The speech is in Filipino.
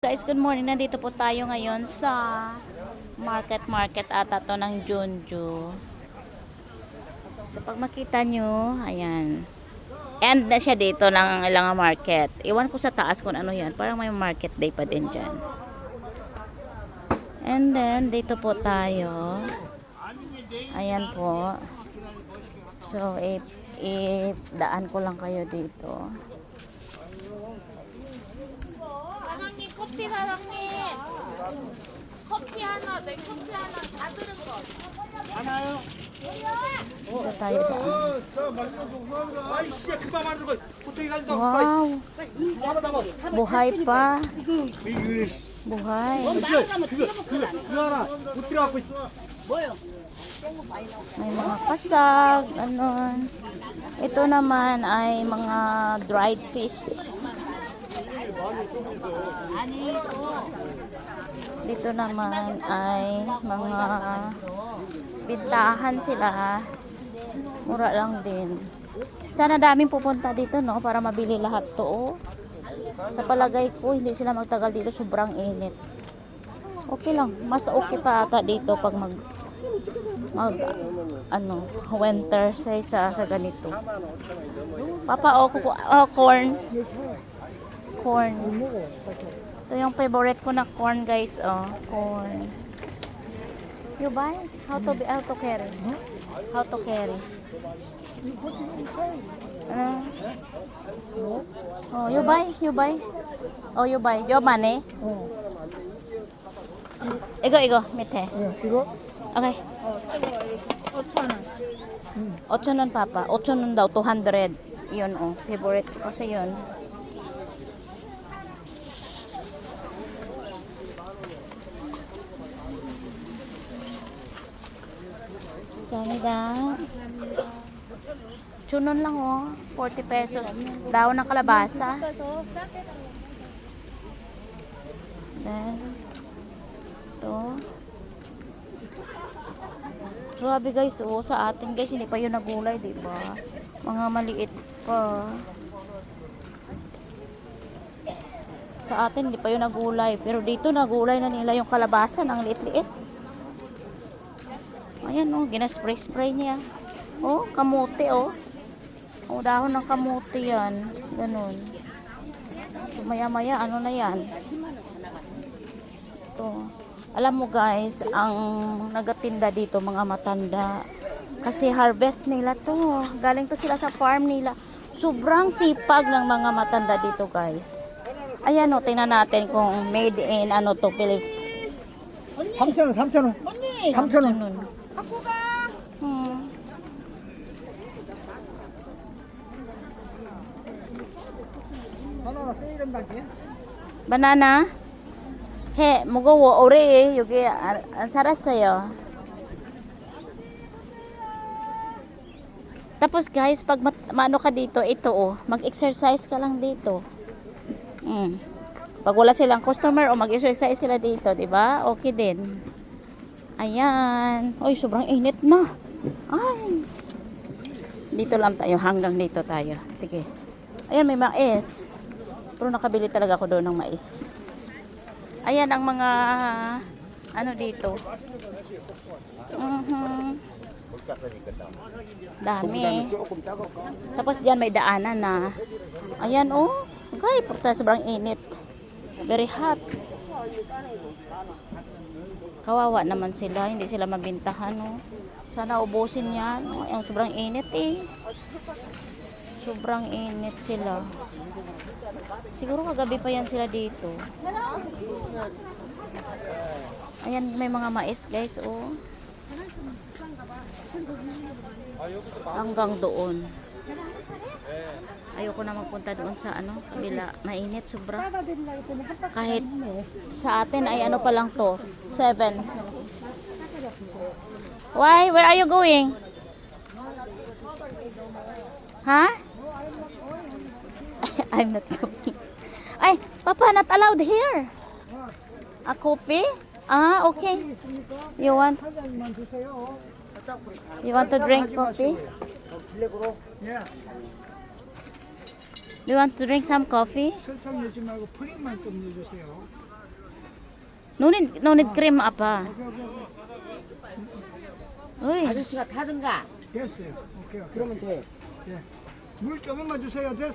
Guys, good morning. Nandito po tayo ngayon sa market ata to ng Junju. So pag makita nyo, ayan. End na siya dito ng ilang market. Iwan ko sa taas kung ano yan. Parang may market day pa din dyan. And then, dito po tayo. Ayan po. So, daan ko lang kayo dito. 사장님 커피 사장님 커피 하나 네 커피 하나 다 드는 거 하나요? Dito tayo daan. 아이씨 그만 만든 거 호텔에 간다. Wow! Buhay pa. Buhay. 그거 하나 못 들어갖고 있어. May mga pasag, ano. Ito naman ay mga dried fish. Dito naman ay mga bintahan sila. Mura lang din. Sana daming pupunta dito, no, para mabili lahat to. Oh. Sa palagay ko, hindi sila magtagal dito, sobrang init. Okay lang, mas okay pa ata dito pag winter sa ganito. Papa, corn. Corn. Ito yung favorite ko na corn, guys. Corn. You buy? How to carry? How to carry? You buy? Oh, you buy. Your money? Igo, 밑에. Okay. 5,000원, papa. 5,000원 daw, 200. Yun, favorite ko kasi yun. Samida. Chunon lang 40 pesos. Daw ng kalabasa. Then, ito. Grabe guys, sa atin guys, hindi pa yun nagulay, diba? Mga maliit pa. Sa atin, hindi pa yun nagulay. Pero dito, nagulay na nila yung kalabasa ng liit-liit. Ayan, ginaspray-spray niya. Kamote, dahon ng kamote yan. Ganun. So, maya-maya, ano na yan? Ito. Alam mo guys, ang nagatinda dito, mga matanda. Kasi harvest nila to. Galing to sila sa farm nila. Sobrang sipag ng mga matanda dito guys. Ayan, tingnan natin kung made in, Pilipinas. 3,000원, 3,000원. 3,000원. 갖고 가 하나가 세일한 단계. Banana? He, mugowo ore 여기 안 살았어요. Tapos guys, pag maano ka dito, ito mag-exercise ka lang dito. Pag wala silang customer o mag-exercise sila dito, 'di ba? Okay din. Ayan. Oy, sobrang init na. Ay. Dito lang tayo, hanggang dito tayo. Sige. Ayan, may mais. Pero nakabili talaga ako doon ng mais. Ayan ang mga dito. Dami. Tapos diyan may daanan na. Ayan okay, porta sobrang init. Very hot. Kawawa naman sila, hindi sila mabintahan Sana ubusin yan. Ang sobrang init Sobrang init sila. Siguro kagabi pa yan sila dito. Ayan, may mga mais guys, Hanggang doon. Ayoko na magpunta doon sa kabila. Mainit sobra. Kahit sa atin ay pa lang to. 7. Why? Where are you going? Huh? I'm not going. Ay, Papa, not allowed here. A coffee? Okay. You want to drink coffee? Do you want to drink some coffee? 설탕 넣지 말고 프림만 좀 넣어주세요. No need cream apa. Uy. 아저씨가 타든가. 됐어요. 오케이. 그러면 돼. 물 조금만 주세요. 됐습니다.